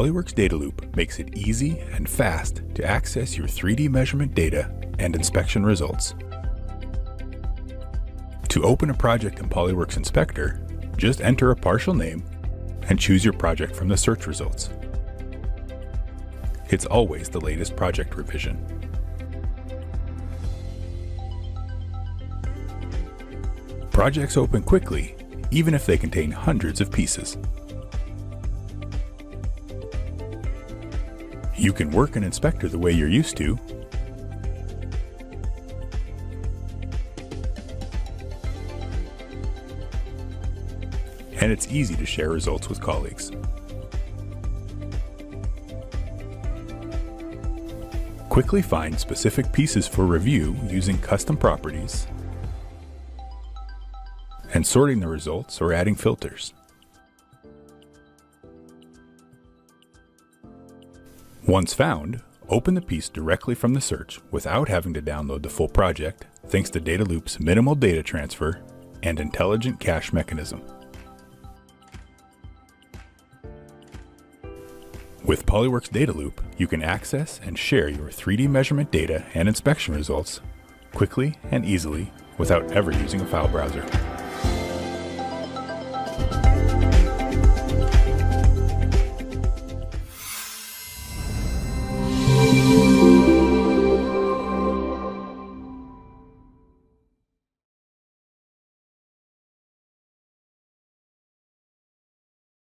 PolyWorks DataLoop makes it easy and fast to access your 3D measurement data and inspection results. To open a project in PolyWorks Inspector, just enter a partial name and choose your project from the search results. It's always the latest project revision. Projects open quickly, even if they contain hundreds of pieces. You can work in Inspector the way you're used to, and it's easy to share results with colleagues. Quickly find specific pieces for review using custom properties and sorting the results or adding filters. Once found, open the piece directly from the search without having to download the full project, thanks to DataLoop's minimal data transfer and intelligent cache mechanism. With PolyWorks DataLoop, you can access and share your 3D measurement data and inspection results quickly and easily without ever using a file browser.